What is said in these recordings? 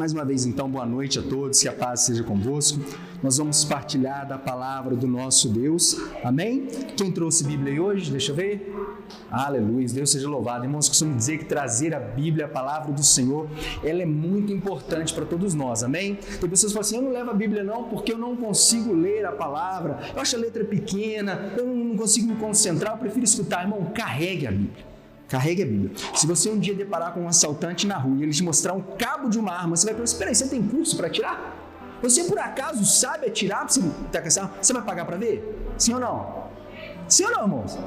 Mais uma vez, então, boa noite a todos, que a paz seja convosco. Nós vamos partilhar da palavra do nosso Deus, amém? Quem trouxe Bíblia aí hoje? Deixa eu ver. Aleluia, Deus seja louvado. Irmãos, costumo dizer que trazer a Bíblia, a palavra do Senhor, ela é muito importante para todos nós, amém? Tem pessoas que falam assim, eu não levo a Bíblia não, porque eu não consigo ler a palavra, eu acho a letra pequena, eu não consigo me concentrar, eu prefiro escutar. Irmão, carregue a Bíblia. Carregue a Bíblia. Se você um dia deparar com um assaltante na rua e ele te mostrar um cabo de uma arma, você vai pensar, espera aí, você tem curso para atirar? Você por acaso sabe atirar? Você vai pagar para ver? Sim ou não? Sim ou não, irmãos?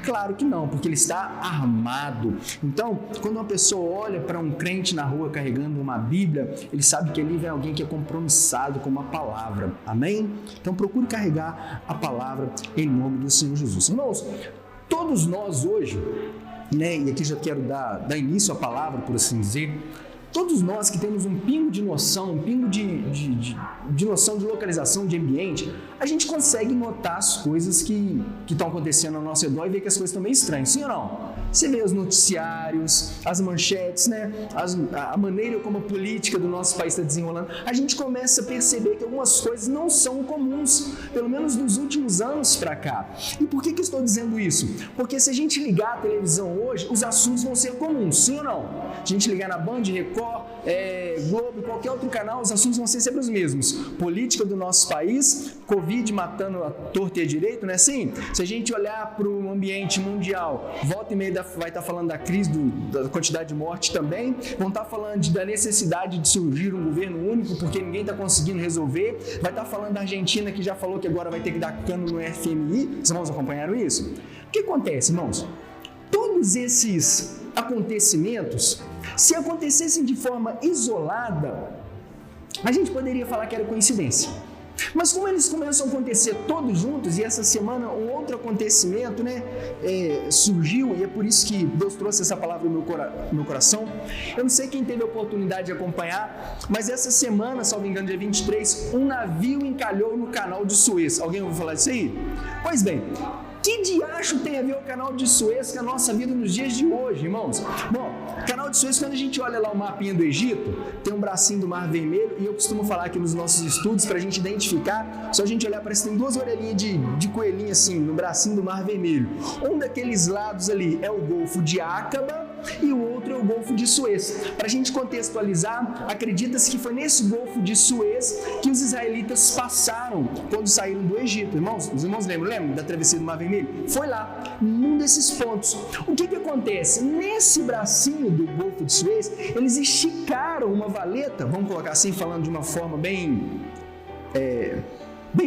Claro que não, porque ele está armado. Então, quando uma pessoa olha para um crente na rua carregando uma Bíblia, ele sabe que ali vem alguém que é compromissado com uma palavra. Amém? Então, procure carregar a palavra em nome do Senhor Jesus. Irmãos, todos nós hoje, e aqui já quero dar início à palavra, por assim dizer, todos nós que temos um pingo de noção, um pingo de noção de localização, de ambiente, a gente consegue notar as coisas que estão acontecendo ao nosso redor e ver que as coisas estão meio estranhas, sim ou não? Você vê os noticiários, as manchetes, a maneira como a política do nosso país está desenrolando, a gente começa a perceber que algumas coisas não são comuns, pelo menos nos últimos anos para cá. E por que eu estou dizendo isso? Porque se a gente ligar a televisão hoje, os assuntos vão ser comuns, sim ou não? A gente ligar na Band, Record, Globo, qualquer outro canal, os assuntos vão ser sempre os mesmos. Política do nosso país, Covid matando a torta e a direito, não é assim? Se a gente olhar para o ambiente mundial, volta e meia vai estar falando da crise, da quantidade de morte também, vão estar falando da necessidade de surgir um governo único, porque ninguém está conseguindo resolver, vai estar falando da Argentina, que já falou que agora vai ter que dar cano no FMI. Os irmãos acompanharam isso? O que acontece, irmãos? Todos esses acontecimentos, se acontecessem de forma isolada, a gente poderia falar que era coincidência. Mas como eles começam a acontecer todos juntos, e essa semana um outro acontecimento surgiu, e é por isso que Deus trouxe essa palavra no meu coração. Eu não sei quem teve a oportunidade de acompanhar, mas essa semana, salvo engano, dia 23, um navio encalhou no canal de Suez. Alguém ouviu falar disso aí? Pois bem, que diacho tem a ver o canal de Suez com a nossa vida nos dias de hoje, irmãos? Bom, canal de Suez, quando a gente olha lá o mapinha do Egito, tem um bracinho do Mar Vermelho, e eu costumo falar aqui nos nossos estudos, para a gente identificar, só a gente olhar, parece que tem duas orelhinhas de coelhinho assim, no bracinho do Mar Vermelho. Um daqueles lados ali é o Golfo de Aqaba, e o outro é o Golfo de Suez. Para a gente contextualizar, acredita-se que foi nesse Golfo de Suez que os israelitas passaram quando saíram do Egito. Os irmãos lembram da travessia do Mar Vermelho? Foi lá, num desses pontos. O que acontece? Nesse bracinho do Golfo de Suez, eles esticaram uma valeta, vamos colocar assim, falando de uma forma bem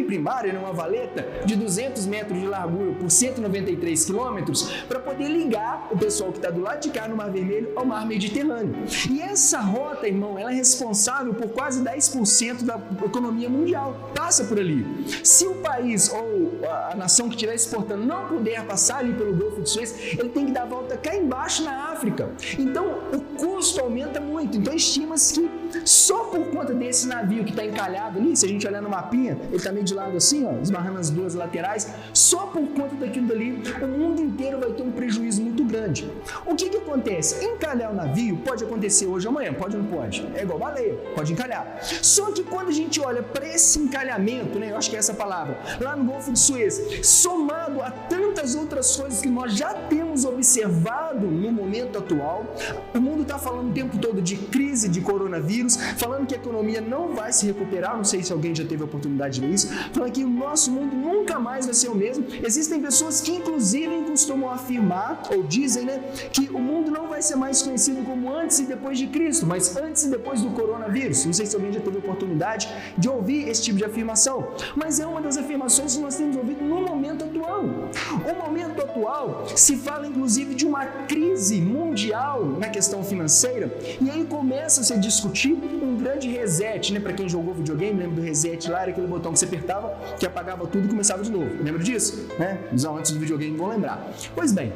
primária, uma valeta de 200 metros de largura por 193 quilômetros, para poder ligar o pessoal que está do lado de cá no Mar Vermelho ao Mar Mediterrâneo. E essa rota, irmão, ela é responsável por quase 10% da economia mundial, passa por ali. Se o país ou a nação que estiver exportando não puder passar ali pelo Golfo de Suez, ele tem que dar a volta cá embaixo na África. Então, o custo aumenta muito. Então, estima-se que só por conta desse navio que está encalhado ali, se a gente olhar no mapinha, ele está meio de lado assim, esbarrando as duas laterais, só por conta daquilo dali, o mundo inteiro vai ter um prejuízo muito grande. O que acontece? Encalhar o navio pode acontecer hoje ou amanhã, pode ou não pode? É igual baleia, pode encalhar. Só que quando a gente olha para esse encalhamento, eu acho que é essa palavra, lá no Golfo de Suez, somado a tantas outras coisas que nós já temos observado no momento atual, o mundo está falando o tempo todo de crise de coronavírus, falando que a economia não vai se recuperar, não sei se alguém já teve a oportunidade de ver isso, falando que o nosso mundo nunca mais vai ser o mesmo. Existem pessoas que inclusive costumam afirmar, ou dizem, que o mundo não vai ser mais conhecido como antes e depois de Cristo, mas antes e depois do coronavírus. Não sei se alguém já teve a oportunidade de ouvir esse tipo de afirmação, mas é uma das afirmações que nós temos ouvido no momento atual. O momento atual se fala inclusive de uma crise mundial na questão financeira, e aí começa a se discutir um grande reset, para quem jogou videogame, lembra do reset lá, era aquele botão que você apertava, que apagava tudo e começava de novo. Lembra disso? Os amantes do videogame vão lembrar. Pois bem,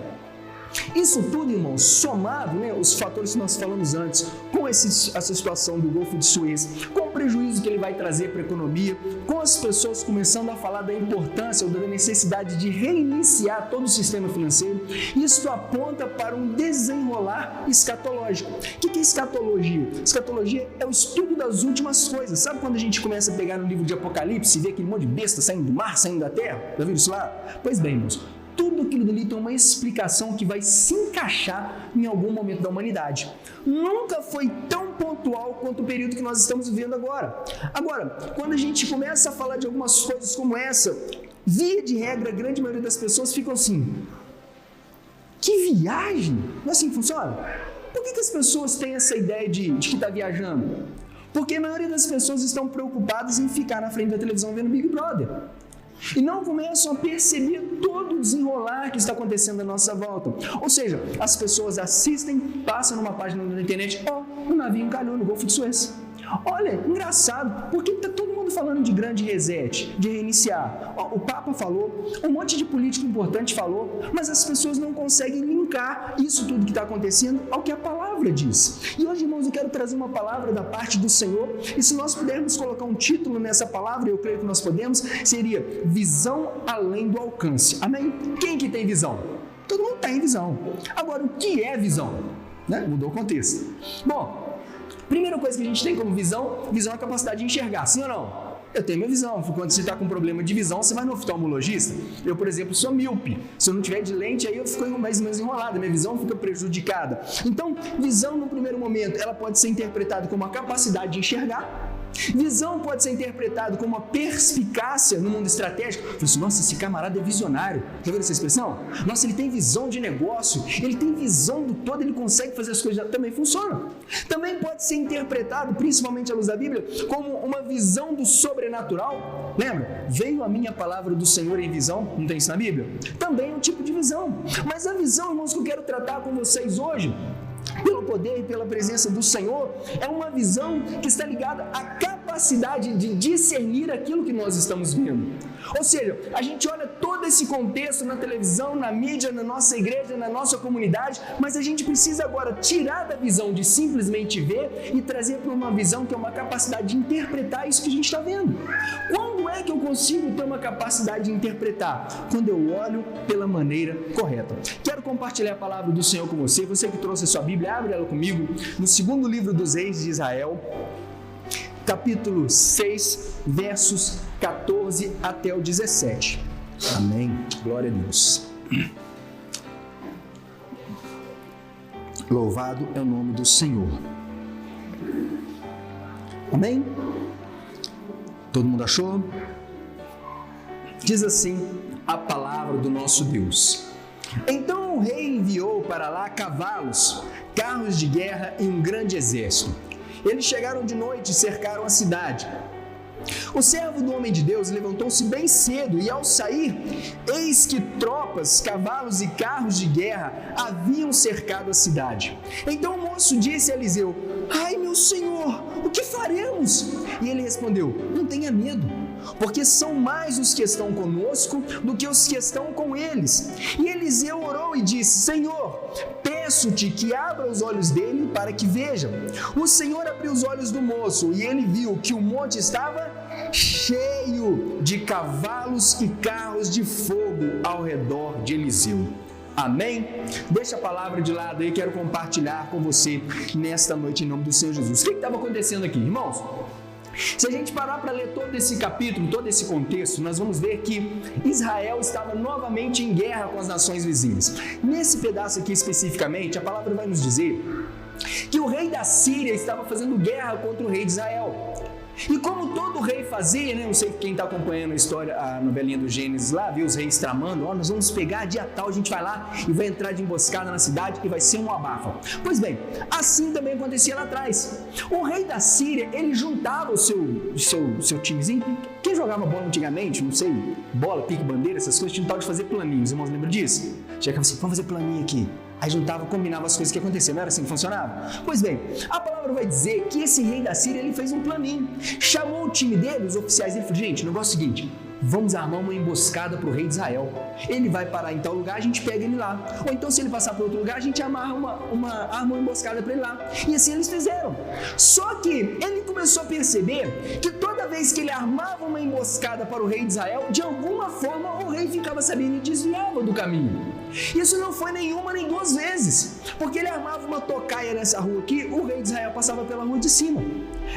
Isso tudo, irmãos, somado, os fatores que nós falamos antes, com essa situação do Golfo de Suez, com o prejuízo que ele vai trazer para a economia, com as pessoas começando a falar da importância ou da necessidade de reiniciar todo o sistema financeiro, isso aponta para um desenrolar escatológico. O que é escatologia? Escatologia é o estudo das últimas coisas. Sabe quando a gente começa a pegar no livro de Apocalipse e vê aquele monte de besta saindo do mar, saindo da terra? Já viram isso lá? Pois bem, irmãos, tudo aquilo dali tem uma explicação que vai se encaixar em algum momento da humanidade. Nunca foi tão pontual quanto o período que nós estamos vivendo agora. Agora, quando a gente começa a falar de algumas coisas como essa, via de regra, a grande maioria das pessoas ficam assim: que viagem? Não é assim que funciona? Por que as pessoas têm essa ideia de que está viajando? Porque a maioria das pessoas estão preocupadas em ficar na frente da televisão vendo Big Brother. E não começam a perceber todo o desenrolar que está acontecendo à nossa volta. Ou seja, as pessoas assistem, passam numa página na internet, o navio encalhou no Golfo de Suez. Olha, engraçado, porque está todo mundo falando de grande reset, de reiniciar. O Papa falou, um monte de político importante falou, mas as pessoas não conseguem linkar isso tudo que está acontecendo ao que a palavra diz. E hoje, irmãos, eu quero trazer uma palavra da parte do Senhor, e se nós pudermos colocar um título nessa palavra, eu creio que nós podemos, seria Visão Além do Alcance. Amém? Quem que tem visão? Todo mundo tem visão. Agora, o que é visão? Mudou o contexto. Bom, primeira coisa que a gente tem como visão é a capacidade de enxergar, sim ou não? Eu tenho minha visão. Quando você está com problema de visão, você vai no oftalmologista. Eu, por exemplo, sou míope. Se eu não tiver de lente, aí eu fico mais ou menos enrolado, minha visão fica prejudicada. Então, visão no primeiro momento, ela pode ser interpretada como a capacidade de enxergar. Visão pode ser interpretada como uma perspicácia no mundo estratégico. Eu assim, nossa, esse camarada é visionário. Já viu essa expressão? Nossa, ele tem visão de negócio, ele tem visão do todo, ele consegue fazer as coisas, também funciona. Também pode ser interpretado, principalmente à luz da Bíblia, como uma visão do sobrenatural. Lembra? Veio a minha palavra do Senhor em visão, não tem isso na Bíblia? Também é um tipo de visão. Mas a visão, irmãos, que eu quero tratar com vocês hoje, pelo poder e pela presença do Senhor, é uma visão que está ligada à capacidade de discernir aquilo que nós estamos vendo. Ou seja, a gente olha todo esse contexto na televisão, na mídia, na nossa igreja, na nossa comunidade, mas a gente precisa agora tirar da visão de simplesmente ver e trazer para uma visão que é uma capacidade de interpretar isso que a gente está vendo. Quando é que eu consigo ter uma capacidade de interpretar? Quando eu olho pela maneira correta. Quero compartilhar a palavra do Senhor com você. Você que trouxe a sua Bíblia, abre ela comigo no segundo livro dos Reis de Israel, capítulo 6, versos 14 até o 17. Amém. Glória a Deus. Louvado é o nome do Senhor. Amém? Todo mundo achou? Diz assim a palavra do nosso Deus. Então o rei enviou para lá cavalos, carros de guerra e um grande exército. Eles chegaram de noite e cercaram a cidade. O servo do homem de Deus levantou-se bem cedo e, ao sair, eis que tropas, cavalos e carros de guerra haviam cercado a cidade. Então o moço disse a Eliseu: ai, meu senhor, o que faremos? E ele respondeu: não tenha medo, porque são mais os que estão conosco do que os que estão com eles. E Eliseu orou e disse: Senhor, peço-te que abra os olhos dele para que vejam. O Senhor abriu os olhos do moço e ele viu que o monte estava cheio de cavalos e carros de fogo ao redor de Eliseu. Amém? Deixa a palavra de lado aí, quero compartilhar com você nesta noite em nome do Senhor Jesus. O que estava acontecendo aqui, irmãos? Se a gente parar para ler todo esse capítulo, todo esse contexto, nós vamos ver que Israel estava novamente em guerra com as nações vizinhas. Nesse pedaço aqui especificamente, a palavra vai nos dizer que o rei da Síria estava fazendo guerra contra o rei de Israel. E como todo rei fazia, não sei quem está acompanhando a história, a novelinha do Gênesis lá, viu os reis tramando, nós vamos pegar dia tal, a gente vai lá e vai entrar de emboscada na cidade e vai ser um abafa. Pois bem, assim também acontecia lá atrás. O rei da Síria, ele juntava o seu timezinho. Quem jogava bola antigamente, não sei, bola, pique, bandeira, essas coisas, tinha um tal de fazer planinhos, irmãos, lembram disso? Chegava assim, vamos fazer planinho aqui. Aí juntava, combinava as coisas que aconteciam, não era assim que funcionava? Pois bem, a palavra vai dizer que esse rei da Síria, ele fez um planinho, chamou o time dele, os oficiais dele, falou: gente, o negócio é o seguinte, vamos armar uma emboscada para o rei de Israel. Ele vai parar em tal lugar, a gente pega ele lá. Ou então, se ele passar para outro lugar, a gente arma uma emboscada para ele lá. E assim eles fizeram. Só que ele começou a perceber que toda vez que ele armava uma emboscada para o rei de Israel, de alguma forma o rei ficava sabendo e desviava do caminho. Isso não foi nenhuma nem duas vezes, porque ele armava uma tocaia nessa rua aqui, o rei de Israel passava pela rua de cima.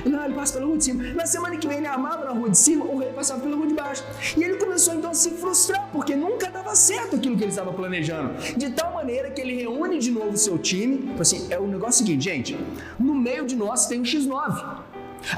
Ele passa pela rua de cima. Na semana que vem ele armava na rua de cima, o rei passava pela rua de baixo. E ele começou então a se frustrar, porque nunca dava certo aquilo que ele estava planejando. De tal maneira que ele reúne de novo o seu time. Assim, é o negócio seguinte, gente, no meio de nós tem um X9.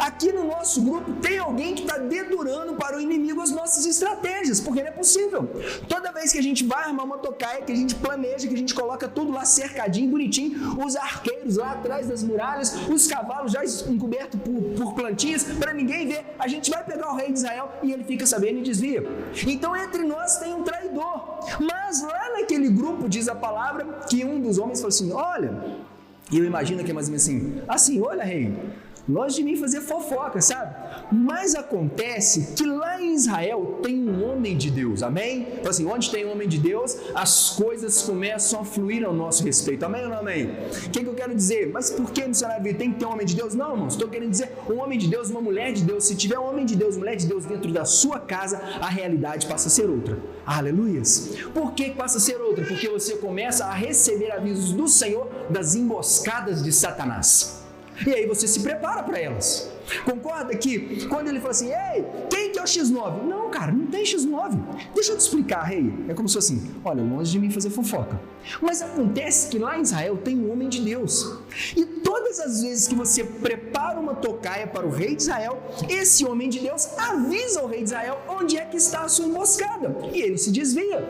Aqui no nosso grupo tem alguém que está dedurando para o inimigo as nossas estratégias, porque não é possível. Toda vez que a gente vai armar uma tocaia, que a gente planeja, que a gente coloca tudo lá cercadinho, bonitinho, os arqueiros lá atrás das muralhas, os cavalos já encobertos por plantinhas, para ninguém ver, a gente vai pegar o rei de Israel e ele fica sabendo e desvia. Então entre nós tem um traidor, mas lá naquele grupo diz a palavra que um dos homens falou assim, olha, e eu imagino que é mais ou menos assim, olha rei, longe de mim fazer fofoca, sabe? Mas acontece que lá em Israel tem um homem de Deus, amém? Então assim, onde tem um homem de Deus, as coisas começam a fluir ao nosso respeito, amém ou não amém? O que eu quero dizer? Mas por que, missionário Vitor, tem que ter um homem de Deus? Não, irmãos, estou querendo dizer um homem de Deus, uma mulher de Deus. Se tiver um homem de Deus, mulher de Deus dentro da sua casa, a realidade passa a ser outra. Aleluias! Por que passa a ser outra? Porque você começa a receber avisos do Senhor das emboscadas de Satanás. E aí você se prepara para elas. Concorda que quando ele fala assim, ei, quem que é o X9? Não, cara, não tem X9. Deixa eu te explicar, rei. É como se fosse assim, olha, longe de mim fazer fofoca. Mas acontece que lá em Israel tem um homem de Deus. E todas as vezes que você prepara uma tocaia para o rei de Israel, esse homem de Deus avisa ao rei de Israel onde é que está a sua emboscada. E ele se desvia.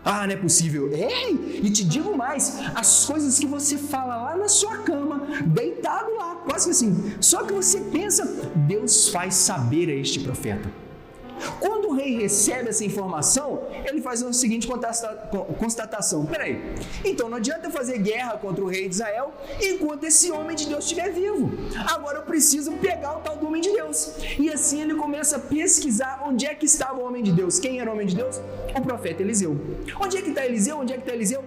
Ah, não é possível. Ei, e te digo mais, as coisas que você fala lá na sua cama, deitado lá, quase que assim, só que você pensa, Deus faz saber a este profeta. Quando o rei recebe essa informação, ele faz a seguinte constatação, peraí, então não adianta eu fazer guerra contra o rei de Israel enquanto esse homem de Deus estiver vivo, agora eu preciso pegar o tal do homem de Deus. E assim ele começa a pesquisar onde é que estava o homem de Deus. Quem era o homem de Deus? O profeta Eliseu. Onde é que está Eliseu? Onde é que está Eliseu?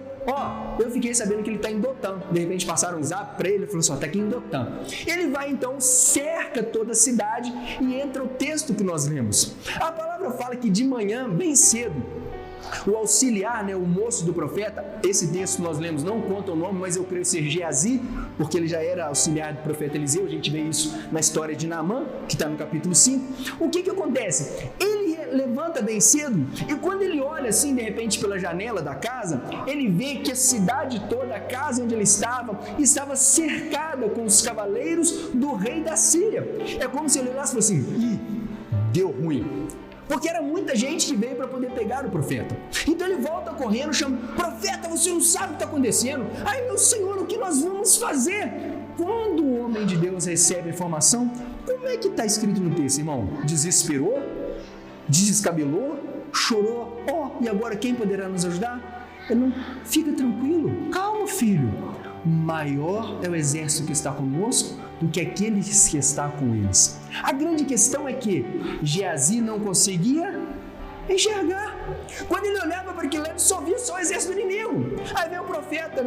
Eu fiquei sabendo que ele está em Dotã. De repente passaram um zap para ele, ele falou assim, está aqui em Dotã. Ele vai então, cerca toda a cidade e entra o texto que nós lemos. A palavra fala que de manhã, bem cedo, o auxiliar, o moço do profeta, esse texto que nós lemos não conta o nome, mas eu creio ser Geazi, porque ele já era auxiliar do profeta Eliseu, a gente vê isso na história de Naamã, que está no capítulo 5. O que acontece? Ele levanta bem cedo e quando ele olha assim, de repente, pela janela da casa, ele vê que a cidade toda, a casa onde ele estava cercada com os cavaleiros do rei da Síria. É como se ele olhasse e falasse assim, deu ruim. Porque era muita gente que veio para poder pegar o profeta. Então ele volta correndo, chama, profeta, você não sabe o que está acontecendo? Ai meu Senhor, o que nós vamos fazer? Quando o homem de Deus recebe a informação, como é que está escrito no texto, irmão? Desesperou? Descabelou? Chorou? E agora quem poderá nos ajudar? Ele não, fica tranquilo, calma filho. Maior é o exército que está conosco do que aquele que está com eles. A grande questão é que Geazi não conseguia enxergar. Quando ele olhava para aquilo, ele só via o exército do inimigo. Aí vem o profeta,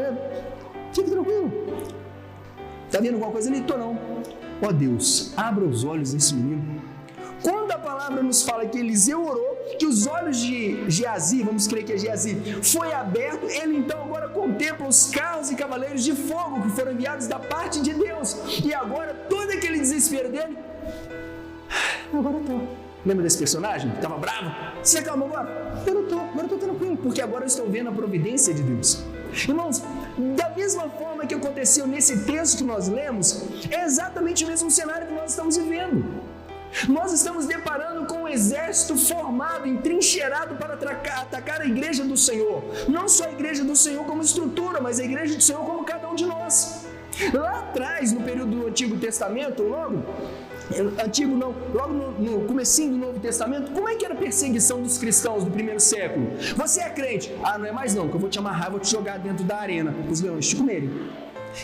fica tranquilo. Está vendo alguma coisa ali? Tô não. Deus, abra os olhos desse menino. Quando a palavra nos fala que Eliseu orou, que os olhos de Geazi, vamos crer que é Geazi, foi aberto, ele então agora contempla os carros e cavaleiros de fogo que foram enviados da parte de Deus. E agora todo aquele desespero dele, agora eu tô. Lembra desse personagem que estava bravo? Se acalma agora? Agora eu estou tranquilo, porque agora eu estou vendo a providência de Deus. Irmãos, da mesma forma que aconteceu nesse texto que nós lemos, é exatamente o mesmo cenário que nós estamos vivendo. Nós estamos deparando com um exército formado, entrincheirado para atacar a igreja do Senhor. Não só a igreja do Senhor como estrutura, mas a igreja do Senhor como cada um de nós. Lá atrás, no período do Antigo Testamento, logo no comecinho do Novo Testamento, como é que era a perseguição dos cristãos do primeiro século? Você é crente? Não é mais não, que eu vou te amarrar, vou te jogar dentro da arena, os leões te comerem.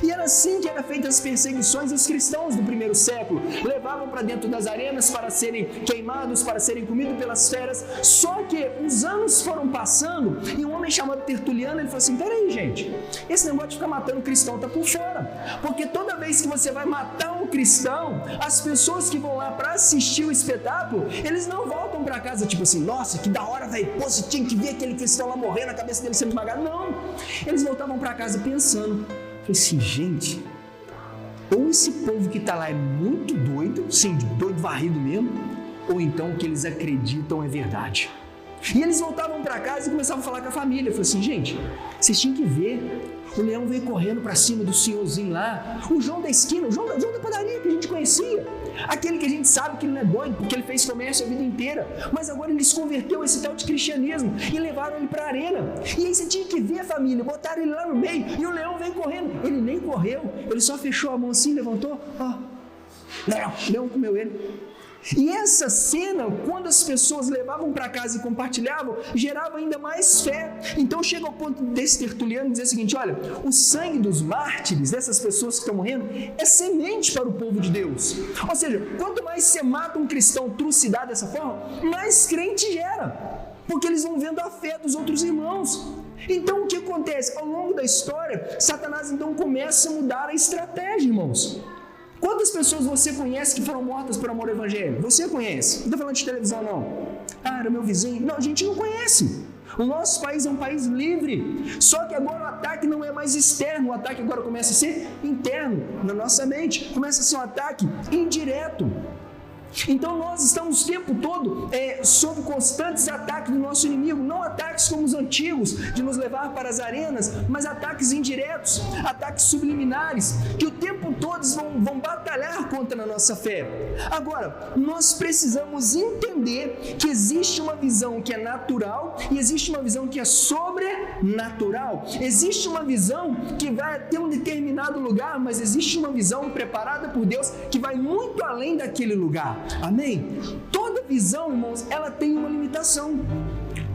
E era assim que eram feitas as perseguições dos cristãos do primeiro século. Levavam para dentro das arenas para serem queimados, para serem comidos pelas feras. Só que os anos foram passando e um homem chamado Tertuliano, ele falou assim, peraí gente, esse negócio de ficar matando cristão está por fora. Porque toda vez que você vai matar um cristão, as pessoas que vão lá para assistir o espetáculo, eles não voltam para casa tipo assim, nossa, que da hora, velho, pô, você tinha que ver aquele cristão lá morrendo, a cabeça dele sendo esmagada. Não, eles voltavam para casa pensando, falei assim, gente, ou esse povo que está lá é muito doido, sim, doido varrido mesmo, ou então o que eles acreditam é verdade. E eles voltavam para casa e começavam a falar com a família. Eu falei assim, gente, vocês tinham que ver, o leão veio correndo para cima do senhorzinho lá, o João da esquina, o João da padaria que a gente conhecia, aquele que a gente sabe que ele não é doido, porque ele fez comércio a vida inteira, mas agora ele se converteu a esse tal de cristianismo e levaram ele para a arena. E aí você tinha que ver a família, botaram ele lá no meio e o leão veio correndo. Ele nem correu, ele só fechou a mão assim, levantou, o leão comeu ele. E essa cena, quando as pessoas levavam para casa e compartilhavam, gerava ainda mais fé. Então chega ao ponto desse Tertuliano dizer o seguinte, olha, o sangue dos mártires, dessas pessoas que estão morrendo, é semente para o povo de Deus. Ou seja, quanto mais você mata um cristão trucidado dessa forma, mais crente gera, porque eles vão vendo a fé dos outros irmãos. Então o que acontece? Ao longo da história, Satanás então começa a mudar a estratégia, irmãos. Quantas pessoas você conhece que foram mortas por amor ao evangelho? Você conhece? Não estou falando de televisão, não. Ah, era meu vizinho. Não, a gente não conhece. O nosso país é um país livre. Só que agora o ataque não é mais externo. O ataque agora começa a ser interno, na nossa mente. Começa a ser um ataque indireto. Então nós estamos o tempo todo sob constantes ataques do nosso inimigo, não ataques como os antigos, de nos levar para as arenas, mas ataques indiretos, ataques subliminares, que o tempo todo vão batalhar contra a nossa fé. Agora, nós precisamos entender que existe uma visão que é natural e existe uma visão que é sobrenatural. Existe uma visão que vai até um determinado lugar, mas existe uma visão preparada por Deus que vai muito além daquele lugar. Amém? Toda visão, irmãos, ela tem uma limitação.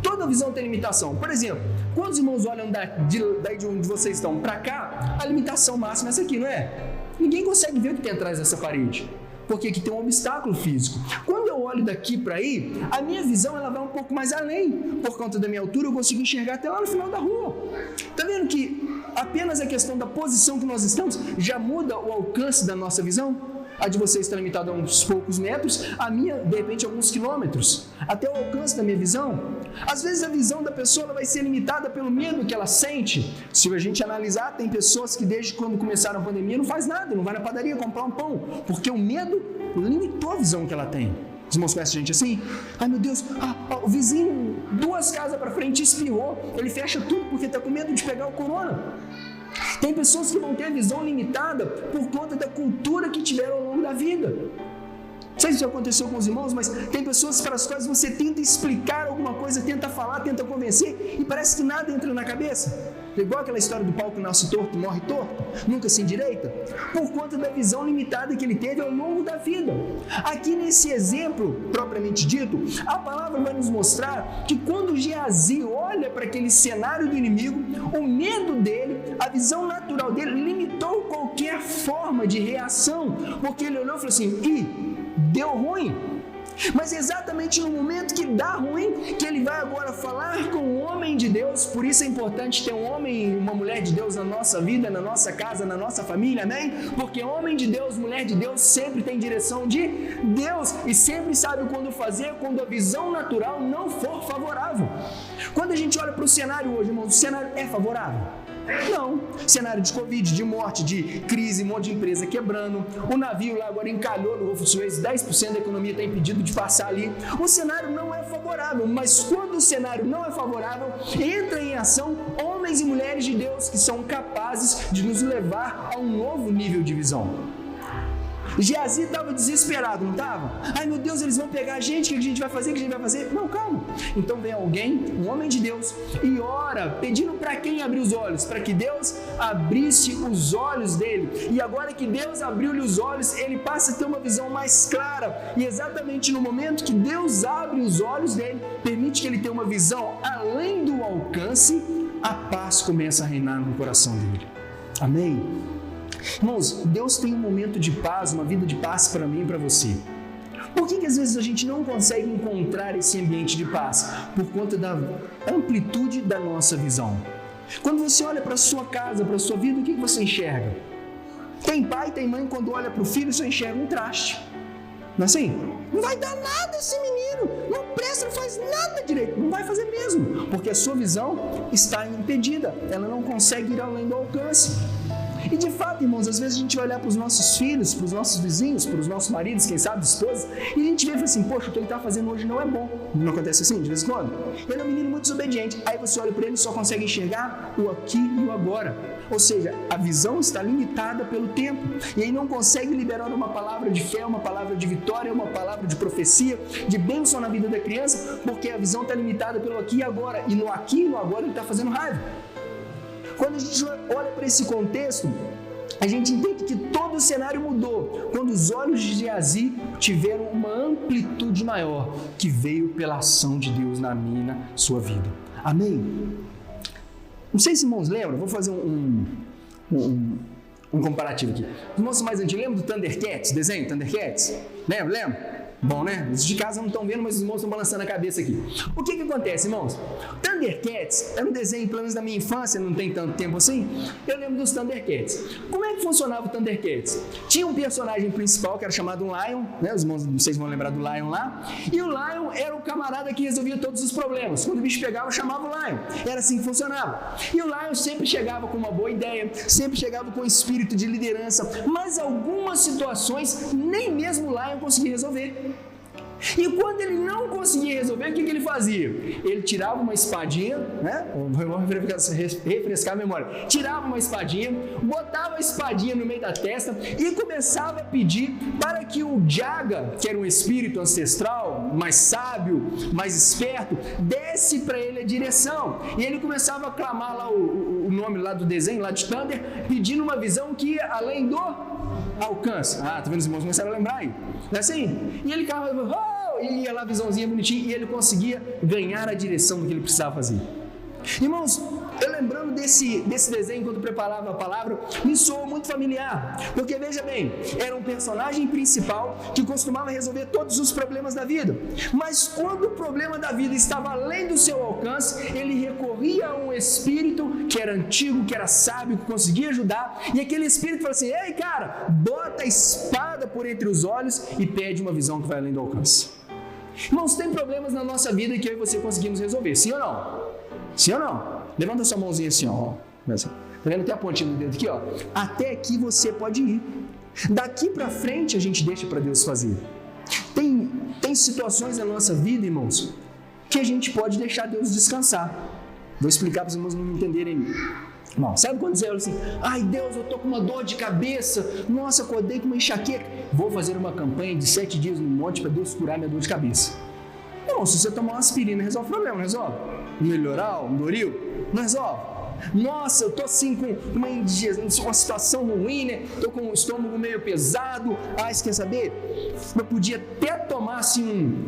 Toda visão tem limitação. Por exemplo, quando os irmãos olham daí de onde vocês estão para cá, a limitação máxima é essa aqui, não é? Ninguém consegue ver o que tem atrás dessa parede, porque aqui tem um obstáculo físico. Quando eu olho daqui para aí, a minha visão ela vai um pouco mais além. Por conta da minha altura, eu consigo enxergar até lá no final da rua. Está vendo que apenas a questão da posição que nós estamos já muda o alcance da nossa visão? A de vocês está limitada a uns poucos metros, a minha, de repente, a alguns quilômetros, até o alcance da minha visão. Às vezes a visão da pessoa ela vai ser limitada pelo medo que ela sente. Se a gente analisar, tem pessoas que desde quando começaram a pandemia não faz nada, não vai na padaria comprar um pão, porque o medo limitou a visão que ela tem. Os irmãos conhecem gente assim? Ai meu Deus, o vizinho 2 casas para frente espirrou, ele fecha tudo porque está com medo de pegar o corona. Tem pessoas que vão ter a visão limitada por conta da cultura que tiveram ao longo da vida. Não sei se isso aconteceu com os irmãos, mas tem pessoas para as quais você tenta explicar alguma coisa, tenta falar, tenta convencer e parece que nada entra na cabeça. Igual aquela história do pau que nasce torto, morre torto, nunca se endireita, por conta da visão limitada que ele teve ao longo da vida. Aqui nesse exemplo, propriamente dito, a palavra vai nos mostrar que quando Geazi olha para aquele cenário do inimigo, o medo dele, a visão natural dele, limitou qualquer forma de reação, porque ele olhou e falou assim, deu ruim. Mas exatamente no momento que dá ruim, que ele vai agora falar com o homem de Deus. Por isso é importante ter um homem e uma mulher de Deus na nossa vida, na nossa casa, na nossa família, amém? Porque homem de Deus, mulher de Deus, sempre tem direção de Deus e sempre sabe quando fazer, quando a visão natural não for favorável. Quando a gente olha para o cenário hoje, irmãos, o cenário é favorável? Não. Cenário de Covid, de morte, de crise, um monte de empresa quebrando, o navio lá agora encalhou no Golfo Suez, 10% da economia está impedido de passar ali. O cenário não é favorável, mas quando o cenário não é favorável, entra em ação homens e mulheres de Deus que são capazes de nos levar a um novo nível de visão. Geazi estava desesperado, não estava? Ai meu Deus, eles vão pegar a gente, o que a gente vai fazer, o que a gente vai fazer? Não, calma. Então vem alguém, um homem de Deus, e ora, pedindo para quem abrir os olhos? Para que Deus abrisse os olhos dele. E agora que Deus abriu-lhe os olhos, ele passa a ter uma visão mais clara. E exatamente no momento que Deus abre os olhos dele, permite que ele tenha uma visão além do alcance, a paz começa a reinar no coração dele. Amém? Irmãos, Deus tem um momento de paz, uma vida de paz para mim e para você. Por que às vezes a gente não consegue encontrar esse ambiente de paz? Por conta da amplitude da nossa visão. Quando você olha para a sua casa, para a sua vida, o que você enxerga? Tem pai, tem mãe, quando olha para o filho, só enxerga um traste. Não é assim? Não vai dar nada esse menino, não presta, não faz nada direito, não vai fazer mesmo, porque a sua visão está impedida, ela não consegue ir além do alcance. E de fato, irmãos, às vezes a gente vai olhar para os nossos filhos, para os nossos vizinhos, para os nossos maridos, quem sabe esposas, e a gente vê e fala assim, poxa, o que ele está fazendo hoje não é bom. Não acontece assim de vez em quando? Ele é um menino muito desobediente, aí você olha para ele e só consegue enxergar o aqui e o agora. Ou seja, a visão está limitada pelo tempo, e aí não consegue liberar uma palavra de fé, uma palavra de vitória, uma palavra de profecia, de bênção na vida da criança, porque a visão está limitada pelo aqui e agora, e no aqui e no agora ele está fazendo raiva. Quando a gente olha para esse contexto, a gente entende que todo o cenário mudou quando os olhos de Geazi tiveram uma amplitude maior que veio pela ação de Deus na minha e na sua vida. Amém? Não sei se irmãos lembram, vou fazer um comparativo aqui. Os irmãos mais antigos, lembram do Thundercats, desenho Thundercats? Lembra? Bom, né? Os de casa não estão vendo, mas os irmãos estão balançando a cabeça aqui. O que acontece, irmãos? Thundercats era um desenho, pelo menos da minha infância, não tem tanto tempo assim. Eu lembro dos Thundercats. Como é que funcionava o Thundercats? Tinha um personagem principal que era chamado Lion, né? Os irmãos, vocês vão lembrar do Lion lá. E o Lion era o camarada que resolvia todos os problemas. Quando o bicho pegava, chamava o Lion. Era assim que funcionava. E o Lion sempre chegava com uma boa ideia, sempre chegava com um espírito de liderança, mas algumas situações nem mesmo o Lion conseguia resolver. E quando ele não conseguia resolver, o que ele fazia? Ele tirava uma espadinha, né? Vamos refrescar a memória. Tirava uma espadinha, botava a espadinha no meio da testa e começava a pedir para que o Jaga, que era um espírito ancestral, mais sábio, mais esperto, desse para ele a direção. E ele começava a clamar lá o nome lá do desenho, lá de Thunder, pedindo uma visão que ia além do alcance. Ah, tá vendo? Os irmãos começaram a lembrar aí. Não é assim? E ele ficava, e ia lá, visãozinha bonitinha, e ele conseguia ganhar a direção do que ele precisava fazer. Irmãos, eu lembrando desse desenho enquanto preparava a palavra, me soou muito familiar, porque veja bem, era um personagem principal que costumava resolver todos os problemas da vida, mas quando o problema da vida estava além do seu alcance, ele recorria a um espírito que era antigo, que era sábio, que conseguia ajudar, e aquele espírito falou assim, ei cara, bota a espada por entre os olhos e pede uma visão que vai além do alcance. Irmãos, tem problemas na nossa vida que eu e você conseguimos resolver, sim ou não? Sim ou não? Levanta sua mãozinha assim, ó. Tá vendo? Tem a pontinha do dedo aqui, ó. Até aqui você pode ir. Daqui para frente a gente deixa para Deus fazer. Tem situações na nossa vida, irmãos, que a gente pode deixar Deus descansar. Vou explicar para os irmãos não entenderem. Não, sabe quando você olha assim, ai Deus, eu tô com uma dor de cabeça, nossa, acordei com uma enxaqueca, vou fazer uma campanha de 7 dias no monte para Deus curar minha dor de cabeça. Não, se você tomar uma aspirina, resolve o problema, não resolve? Um melhoral, um Doril, não resolve? Nossa, eu tô assim com uma situação ruim, né? Tô com o estômago meio pesado. Ah, você quer saber? Eu podia até tomar assim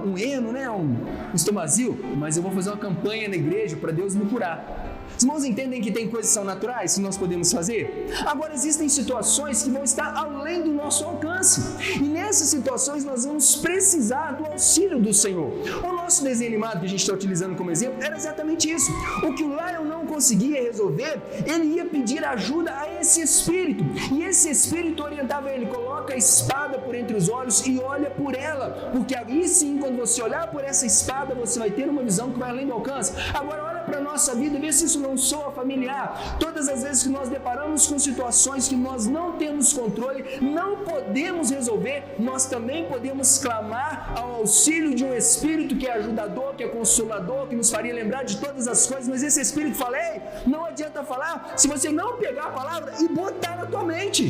um Eno, né? Um Estomazil, mas eu vou fazer uma campanha na igreja para Deus me curar. Os irmãos entendem que tem coisas que são naturais, que nós podemos fazer? Agora, existem situações que vão estar além do nosso alcance. E nessas situações nós vamos precisar do auxílio do Senhor. O nosso desenho animado que a gente está utilizando como exemplo era exatamente isso. O que o Lion não conseguia resolver, ele ia pedir ajuda a esse espírito. E esse espírito orientava ele, coloca a espada por entre os olhos e olha por ela. Porque aí sim, quando você olhar por essa espada, você vai ter uma visão que vai além do alcance. Agora, olha para a nossa vida e vê se isso não soa familiar. Todas as vezes que nós deparamos com situações que nós não temos controle, não podemos resolver, nós também podemos clamar ao auxílio de um espírito que é ajudador, que é consolador, que nos faria lembrar de todas as coisas, mas esse espírito fala, ei, não adianta falar se você não pegar a palavra e botar na tua mente.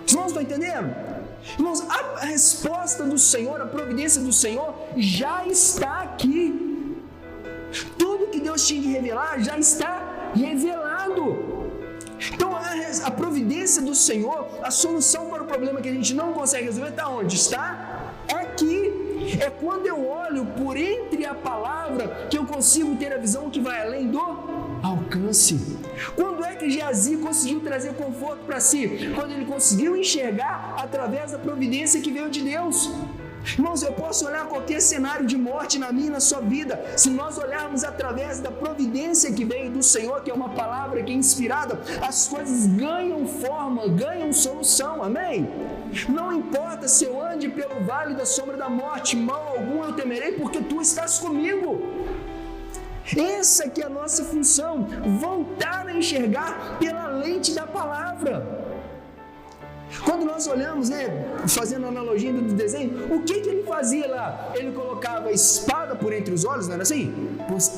Os irmãos estão entendendo? Irmãos, a resposta do Senhor, a providência do Senhor já está aqui. Tudo que Deus tinha que revelar já está revelado. Então a providência do Senhor, a solução para o problema que a gente não consegue resolver está onde? Está aqui. É quando eu olho por entre a palavra que eu consigo ter a visão que vai além do alcance. Quando é que que Geazi conseguiu trazer conforto para si? Quando ele conseguiu enxergar através da providência que veio de Deus. Irmãos, eu posso olhar qualquer cenário de morte na minha e na sua vida. Se nós olharmos através da providência que veio do Senhor, que é uma palavra que é inspirada, as coisas ganham forma, ganham solução, amém? Não importa se eu ande pelo vale da sombra da morte, mal algum eu temerei, porque tu estás comigo. Essa que é a nossa função, voltar a enxergar pela lente da palavra. Quando nós olhamos, fazendo a analogia do desenho, o que ele fazia lá? Ele colocava a espada por entre os olhos, não era assim?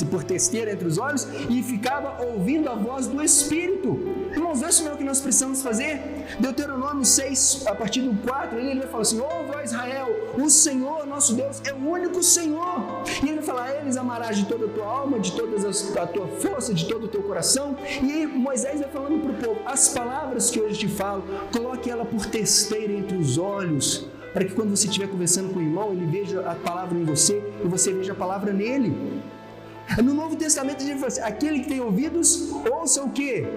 Por testeira entre os olhos, e ficava ouvindo a voz do Espírito. Irmãos, isso é o que nós precisamos fazer. Deuteronômio 6, a partir do 4, ele vai falar assim: ouve, ó Israel, o Senhor, nosso Deus, é o único Senhor. E ele vai falar: a eles amarás de toda a tua alma, de toda a tua força, de todo o teu coração. E aí Moisés vai falando para o povo: as palavras que hoje te falo, coloque ela por testeira entre os olhos, para que quando você estiver conversando com o irmão, ele veja a palavra em você e você veja a palavra nele. No Novo Testamento a gente fala assim: aquele que tem ouvidos, ouça o quê?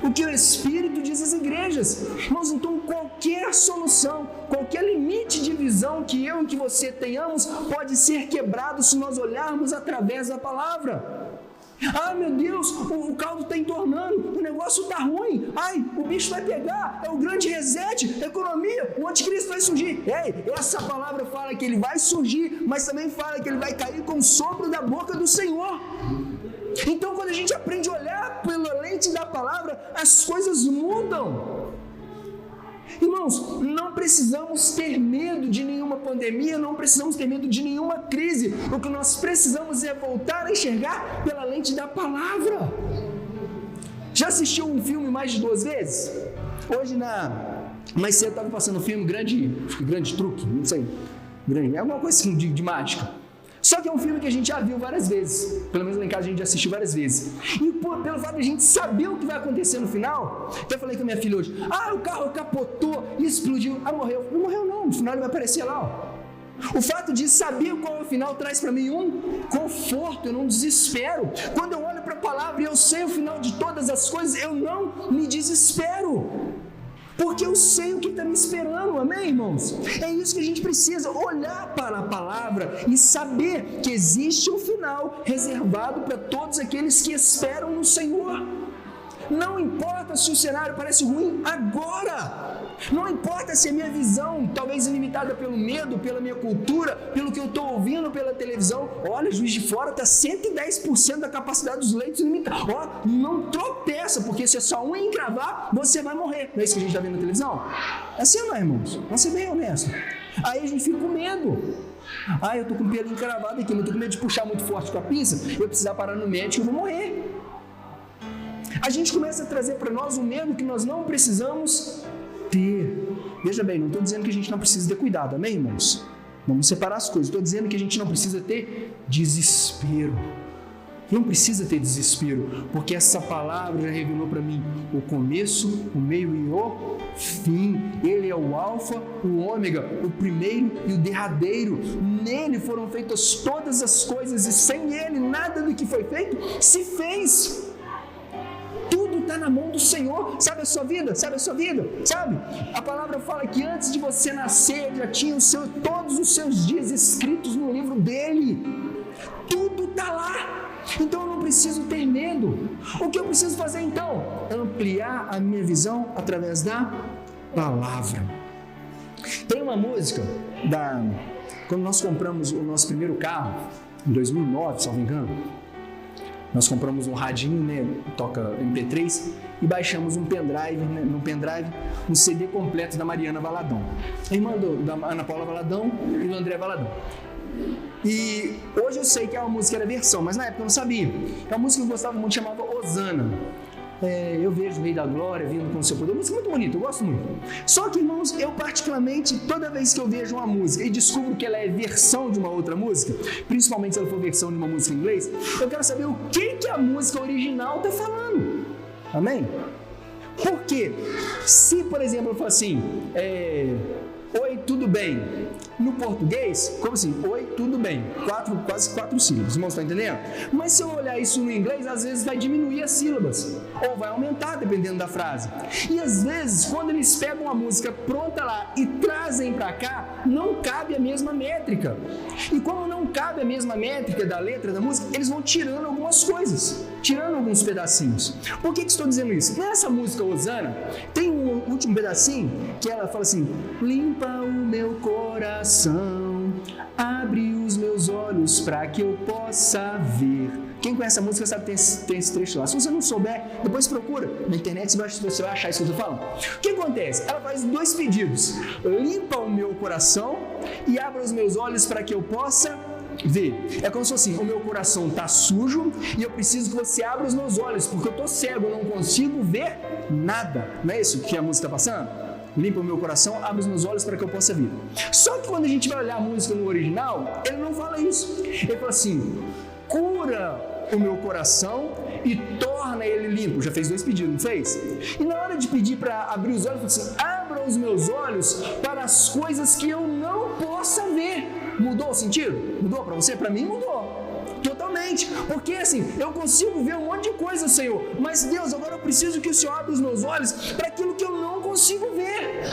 O que o Espírito diz às igrejas. Irmãos, então qualquer solução, qualquer limite de visão que eu e que você tenhamos pode ser quebrado se nós olharmos através da palavra. Ah, meu Deus, o caldo está entornando, o negócio está ruim, ai, o bicho vai pegar, é o grande reset, economia, o anticristo vai surgir. Ei, essa palavra fala que ele vai surgir, mas também fala que ele vai cair com o sopro da boca do Senhor. Então, quando a gente aprende a olhar pela lente da palavra, as coisas mudam. Irmãos, não precisamos ter medo de nenhuma pandemia, não precisamos ter medo de nenhuma crise. O que nós precisamos é voltar a enxergar pela lente da palavra. Já assistiu um filme mais de 2 vezes? Hoje, mais cedo, estava passando um filme grande truque, não sei, é alguma coisa assim de mágica. Só que é um filme que a gente já viu várias vezes, pelo menos lá em casa a gente já assistiu várias vezes. E pelo fato de a gente saber o que vai acontecer no final, até falei com a minha filha hoje: o carro capotou e explodiu, morreu. Não morreu não, no final ele vai aparecer lá, ó. O fato de saber qual é o final traz para mim um conforto, eu não desespero. Quando eu olho para a palavra e eu sei o final de todas as coisas, eu não me desespero, porque eu sei o que está me esperando, amém, irmãos? É isso que a gente precisa, olhar para a palavra e saber que existe um final reservado para todos aqueles que esperam no Senhor. Não importa se o cenário parece ruim agora, não importa se a minha visão, talvez limitada pelo medo, pela minha cultura, pelo que eu estou ouvindo pela televisão, olha, Juiz de Fora está 110% da capacidade dos leitos limitada. Não tropeça, porque se é só um encravar, você vai morrer. Não é isso que a gente está vendo na televisão? É assim, não é, irmãos? Vamos ser bem honestos. Aí a gente fica com medo. Eu estou com o pelo encravado aqui, mas estou com medo de puxar muito forte com a pinça, eu precisar parar no médico e eu vou morrer. A gente começa a trazer para nós um medo que nós não precisamos ter. Veja bem, não estou dizendo que a gente não precisa ter cuidado, amém, irmãos? Vamos separar as coisas. Estou dizendo que a gente não precisa ter desespero. Não precisa ter desespero, porque essa palavra já revelou para mim o começo, o meio e o fim. Ele é o alfa, o ômega, o primeiro e o derradeiro. Nele foram feitas todas as coisas e sem ele nada do que foi feito se fez. Está na mão do Senhor. Sabe a sua vida? Sabe? A palavra fala que antes de você nascer já tinha todos os seus dias escritos no livro dele. Tudo está lá. Então eu não preciso ter medo. O que eu preciso fazer então? Ampliar a minha visão através da palavra. Tem uma música quando nós compramos o nosso primeiro carro, em 2009, se não me engano. Nós compramos um radinho, toca MP3, e baixamos um pendrive, um CD completo da Mariana Valadão, a irmã da Ana Paula Valadão e do André Valadão. E hoje eu sei que a música era versão, mas na época eu não sabia. É uma música que eu gostava muito, chamava Osana. Eu vejo o Rei da Glória vindo com o seu poder. Uma música muito bonita, eu gosto muito. Só que, irmãos, eu particularmente, toda vez que eu vejo uma música e descubro que ela é versão de uma outra música, principalmente se ela for versão de uma música em inglês, eu quero saber o que a música original está falando. Amém? Por quê? Se, por exemplo, eu falo assim, oi, tudo bem? no português, como assim? Oi, tudo bem. Quase 4 sílabas. Irmãos, estão entendendo? Mas se eu olhar isso no inglês, às vezes vai diminuir as sílabas. Ou vai aumentar, dependendo da frase. E às vezes, quando eles pegam a música pronta lá e trazem para cá, não cabe a mesma métrica. E como não cabe a mesma métrica da letra da música, eles vão tirando algumas coisas. Tirando alguns pedacinhos. Por que estou dizendo isso? Nessa música Hosana, tem um último pedacinho que ela fala assim: limpa o meu coração, abre os meus olhos para que eu possa ver. Quem conhece a música sabe que tem esse trecho lá. Se você não souber, depois procura na internet, você vai achar isso que eu estou falando. O que acontece? Ela faz 2 pedidos: limpa o meu coração e abra os meus olhos para que eu possa ver. É como se fosse assim: o meu coração está sujo e eu preciso que você abra os meus olhos, porque eu estou cego, eu não consigo ver nada. Não é isso que a música está passando? Limpa o meu coração, abre os meus olhos para que eu possa ver. Só que quando a gente vai olhar a música no original, ele não fala isso. Ele fala assim: cura o meu coração e torna ele limpo. Já fez 2 pedidos, não fez? E na hora de pedir para abrir os olhos, ele fala assim: abra os meus olhos para as coisas que eu não possa ver. Mudou o sentido? Mudou para você? Para mim mudou. Totalmente. Porque assim, eu consigo ver um monte de coisa, Senhor. Mas Deus, agora eu preciso que o Senhor abra os meus olhos para aquilo que eu não consigo ver.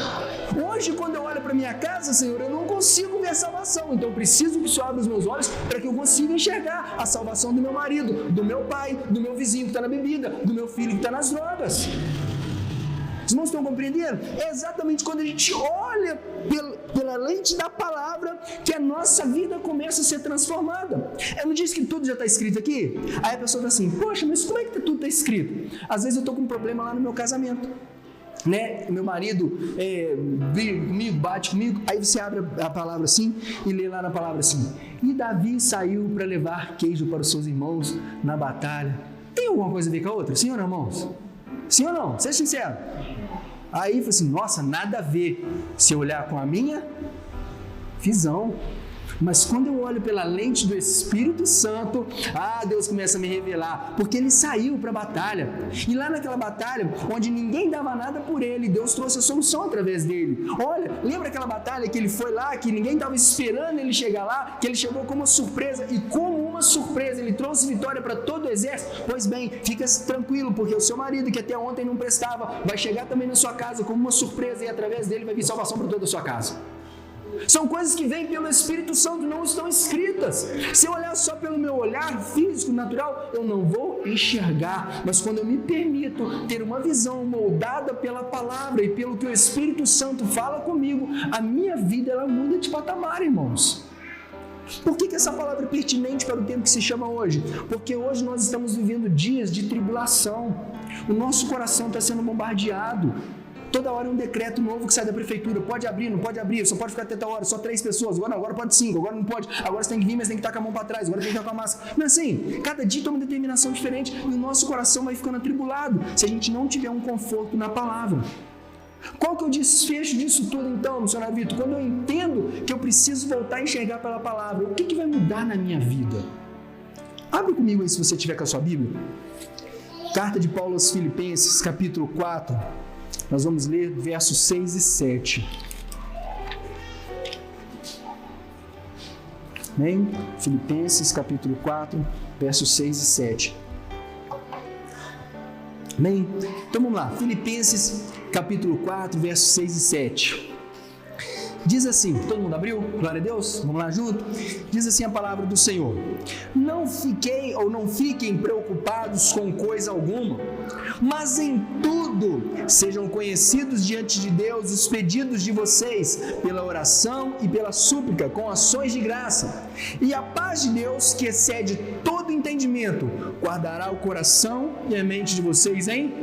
Hoje, quando eu olho para minha casa, Senhor, eu não consigo ver a salvação. Então eu preciso que o Senhor abra os meus olhos para que eu consiga enxergar a salvação do meu marido, do meu pai, do meu vizinho que está na bebida, do meu filho que está nas drogas. Os irmãos estão compreendendo? É exatamente quando a gente olha pela lente da palavra que a nossa vida começa a ser transformada. Eu não disse que tudo já está escrito aqui? Aí a pessoa está assim: poxa, mas como é que tudo está escrito? Às vezes eu estou com um problema lá no meu casamento, né? Meu marido briga comigo, bate comigo. Aí você abre a palavra assim e lê lá na palavra assim: e Davi saiu para levar queijo para os seus irmãos na batalha. Tem alguma coisa a ver com a outra? Sim ou não, irmãos? Sim ou não? Seja sincero. Aí eu falei assim: nossa, nada a ver se eu olhar com a minha visão. Mas quando eu olho pela lente do Espírito Santo, Deus começa a me revelar, porque ele saiu para a batalha. E lá naquela batalha, onde ninguém dava nada por ele, Deus trouxe a solução através dele. Olha, lembra aquela batalha que ele foi lá, que ninguém estava esperando ele chegar lá, que ele chegou como uma surpresa, e como uma surpresa ele trouxe vitória para todo o exército? Pois bem, fica tranquilo, porque o seu marido, que até ontem não prestava, vai chegar também na sua casa como uma surpresa, e através dele vai vir salvação para toda a sua casa. São coisas que vêm pelo Espírito Santo, não estão escritas. Se eu olhar só pelo meu olhar físico, natural, eu não vou enxergar. Mas quando eu me permito ter uma visão moldada pela palavra e pelo que o Espírito Santo fala comigo, a minha vida ela muda de patamar, irmãos. Por que essa palavra é pertinente para o tempo que se chama hoje? Porque hoje nós estamos vivendo dias de tribulação. O nosso coração está sendo bombardeado. Toda hora é um decreto novo que sai da prefeitura: pode abrir, não pode abrir, só pode ficar até tal hora, só 3 pessoas, agora não, agora pode 5, agora não pode, agora você tem que vir, mas tem que estar com a mão para trás, agora tem que estar com a máscara. Não é assim? Cada dia toma uma determinação diferente e o nosso coração vai ficando atribulado se a gente não tiver um conforto na palavra. Qual que é o desfecho disso tudo então, missionário Vitor? Quando eu entendo que eu preciso voltar a enxergar pela palavra, o que vai mudar na minha vida? Abre comigo aí se você tiver com a sua Bíblia. Carta de Paulo aos Filipenses, capítulo 4. Nós vamos ler versos 6 e 7. Amém? Filipenses capítulo 4, versos 6 e 7. Amém? Então vamos lá. Filipenses capítulo 4, versos 6 e 7. Diz assim, todo mundo abriu? Glória a Deus? Vamos lá junto? Diz assim a palavra do Senhor: não fiquem preocupados com coisa alguma, mas em tudo sejam conhecidos diante de Deus os pedidos de vocês, pela oração e pela súplica, com ações de graça. E a paz de Deus, que excede todo entendimento, guardará o coração e a mente de vocês em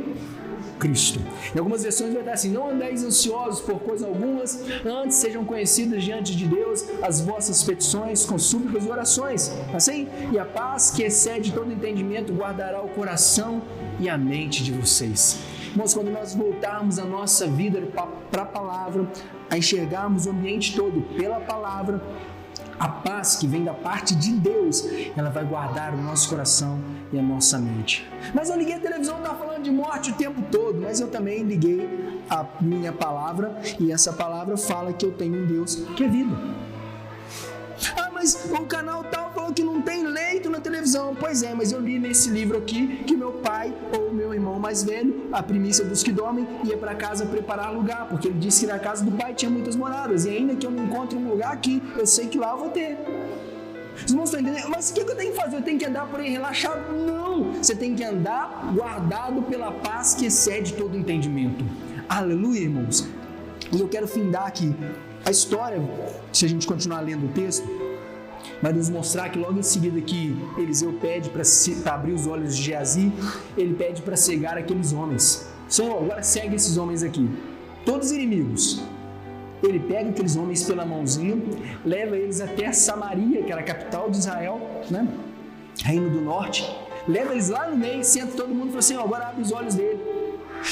Cristo. Em algumas versões vai estar assim: não andeis ansiosos por coisa algumas, antes sejam conhecidas diante de Deus as vossas petições com súplicas e orações. Assim, e a paz que excede todo entendimento guardará o coração e a mente de vocês. Irmãos, quando nós voltarmos a nossa vida para a palavra, a enxergarmos o ambiente todo pela palavra, a paz que vem da parte de Deus, ela vai guardar o nosso coração e a nossa mente. Mas eu liguei a televisão, estava falando de morte o tempo todo, mas eu também liguei a minha palavra, e essa palavra fala que eu tenho um Deus que é vida. mas o canal tal falou que não tem leito na televisão. Pois é, mas eu li nesse livro aqui que meu pai ou meu irmão mais velho, a primícia dos que dormem, ia para casa preparar lugar, porque ele disse que na casa do pai tinha muitas moradas, e ainda que eu não encontre um lugar aqui, eu sei que lá eu vou ter. Os irmãos estão entendendo? Mas o que eu tenho que fazer? Eu tenho que andar por aí relaxado? Não! Você tem que andar guardado pela paz que excede todo entendimento. Aleluia, irmãos! E eu quero findar aqui a história, se a gente continuar lendo o texto, vai nos mostrar que logo em seguida que Eliseu pede para abrir os olhos de Geazi, ele pede para cegar aqueles homens. Senhor, agora segue esses homens aqui, todos inimigos. Ele pega aqueles homens pela mãozinha, leva eles até Samaria, que era a capital de Israel, né? Reino do Norte. Leva eles lá no meio, senta todo mundo e fala assim, agora abre os olhos dele.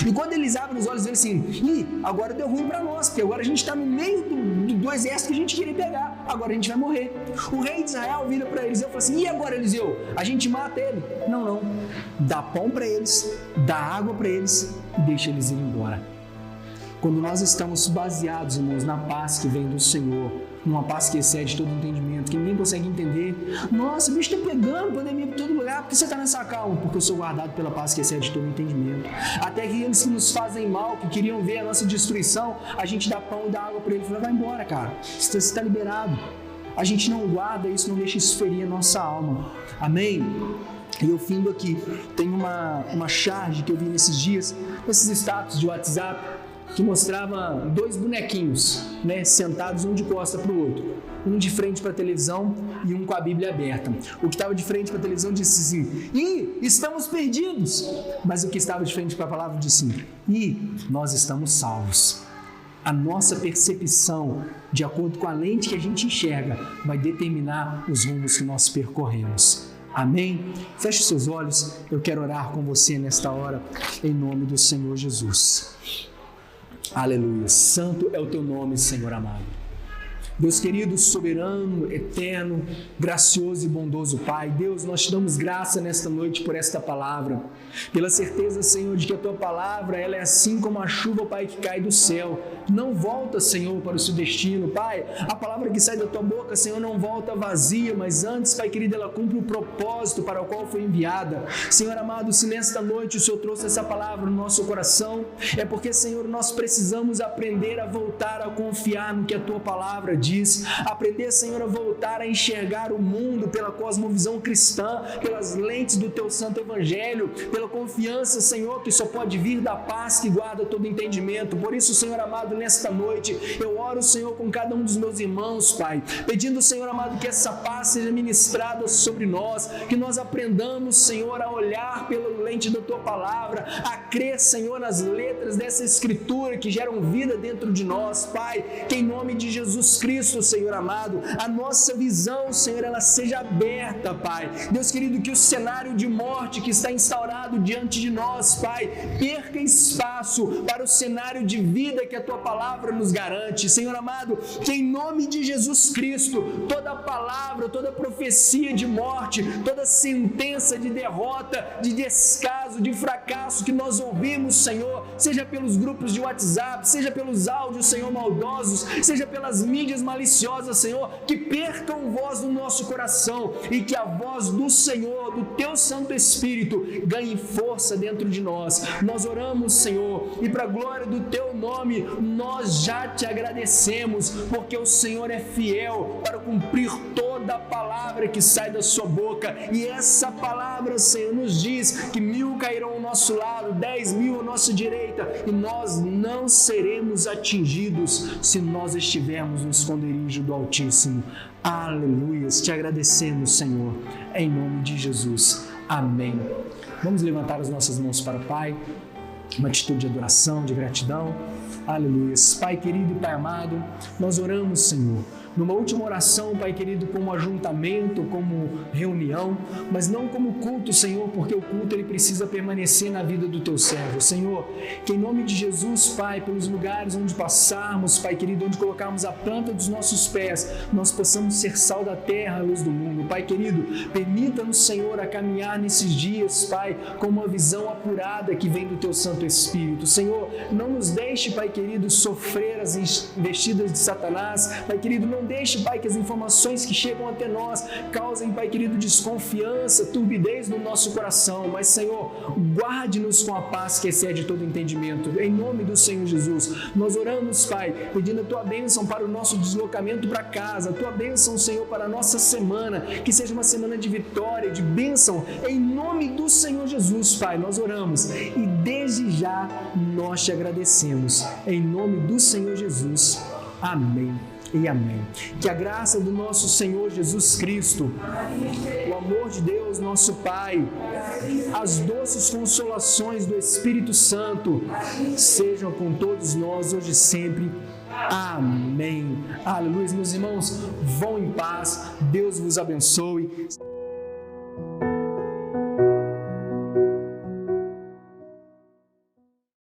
E quando eles abrem os olhos dele assim, agora deu ruim para nós, porque agora a gente está no meio do exército que a gente queria pegar, agora a gente vai morrer. O rei de Israel vira para Eliseu e fala assim, e agora, Eliseu? A gente mata ele? Não. Dá pão para eles, dá água para eles e deixa eles ir embora. Quando nós estamos baseados, irmãos, na paz que vem do Senhor, numa paz que excede todo entendimento, que ninguém consegue entender. Nossa, o bicho está pegando pandemia por todo lugar, por que você está nessa calma? Porque eu sou guardado pela paz que excede todo entendimento. Até que eles que nos fazem mal, que queriam ver a nossa destruição, a gente dá pão e dá água para eles e fala, vai embora, cara, você está liberado. A gente não guarda isso, não deixa isso ferir a nossa alma. Amém? E eu findo aqui, tem uma charge que eu vi nesses dias, nesses status de WhatsApp, que mostrava dois bonequinhos, né, sentados um de costa para o outro, um de frente para a televisão e um com a Bíblia aberta. O que estava de frente para a televisão disse assim, estamos perdidos, mas o que estava de frente para a palavra disse assim, nós estamos salvos. A nossa percepção, de acordo com a lente que a gente enxerga, vai determinar os rumos que nós percorremos. Amém? Feche seus olhos, eu quero orar com você nesta hora, em nome do Senhor Jesus. Aleluia, santo é o teu nome, Senhor amado. Deus querido, soberano, eterno, gracioso e bondoso Pai, Deus, nós te damos graça nesta noite por esta palavra, pela certeza, Senhor, de que a tua palavra, ela é assim como a chuva, Pai, que cai do céu, não volta, Senhor, para o seu destino, Pai, a palavra que sai da tua boca, Senhor, não volta vazia, mas antes, Pai querido, ela cumpre o propósito para o qual foi enviada. Senhor amado, se nesta noite o Senhor trouxe essa palavra no nosso coração, é porque, Senhor, nós precisamos aprender a voltar a confiar no que a tua palavra diz, aprender, Senhor, a voltar a enxergar o mundo pela cosmovisão cristã, pelas lentes do teu santo evangelho, pela confiança, Senhor, que só pode vir da paz que guarda todo entendimento. Por isso, Senhor amado, nesta noite, eu oro, Senhor, com cada um dos meus irmãos, Pai, pedindo, Senhor amado, que essa paz seja ministrada sobre nós, que nós aprendamos, Senhor, a olhar pela lente da tua palavra, a crer, Senhor, nas letras dessa escritura que geram vida dentro de nós, Pai, que em nome de Jesus Cristo, Senhor amado, a nossa visão, Senhor, ela seja aberta, Pai. Deus querido, que o cenário de morte que está instaurado diante de nós, Pai, perca espaço para o cenário de vida que a tua palavra nos garante. Senhor amado, que em nome de Jesus Cristo, toda palavra, toda profecia de morte, toda sentença de derrota, de descaso, de fracasso que nós ouvimos, Senhor, seja pelos grupos de WhatsApp, seja pelos áudios, Senhor, maldosos, seja pelas mídias maliciosas, Senhor, que percam voz no nosso coração e que a voz do Senhor, do teu Santo Espírito, ganhe força dentro de nós. Nós oramos, Senhor, e para a glória do teu nome, nós já te agradecemos, porque o Senhor é fiel para cumprir toda a palavra que sai da sua boca, e essa palavra, Senhor, nos diz que 1000 cairão ao nosso lado, 10.000 à nossa direita, e nós não seremos atingidos se nós estivermos no esconderijo do Altíssimo. Aleluias, te agradecemos, Senhor, em nome de Jesus. Amém. Vamos levantar as nossas mãos para o Pai, uma atitude de adoração, de gratidão. Aleluia. Pai querido e Pai amado, nós oramos, Senhor, numa última oração, Pai querido, como ajuntamento, como reunião, mas não como culto, Senhor, porque o culto ele precisa permanecer na vida do teu servo. Senhor, que em nome de Jesus, Pai, pelos lugares onde passarmos, Pai querido, onde colocarmos a planta dos nossos pés, nós possamos ser sal da terra, a luz do mundo. Pai querido, permita-nos, Senhor, a caminhar nesses dias, Pai, com uma visão apurada que vem do teu Santo Espírito. Senhor, não nos deixe, Pai querido, sofrer as investidas de Satanás. Pai querido, não Não deixe, Pai, que as informações que chegam até nós causem, Pai querido, desconfiança, turbidez no nosso coração. Mas, Senhor, guarde-nos com a paz que excede todo entendimento. Em nome do Senhor Jesus, nós oramos, Pai, pedindo a Tua bênção para o nosso deslocamento para casa, a Tua bênção, Senhor, para a nossa semana, que seja uma semana de vitória, de bênção. Em nome do Senhor Jesus, Pai, nós oramos e desde já nós te agradecemos. Em nome do Senhor Jesus. Amém e amém. Que a graça do nosso Senhor Jesus Cristo, o amor de Deus, nosso Pai, as doces consolações do Espírito Santo sejam com todos nós hoje e sempre. Amém. Aleluia. Meus irmãos, vão em paz. Deus vos abençoe.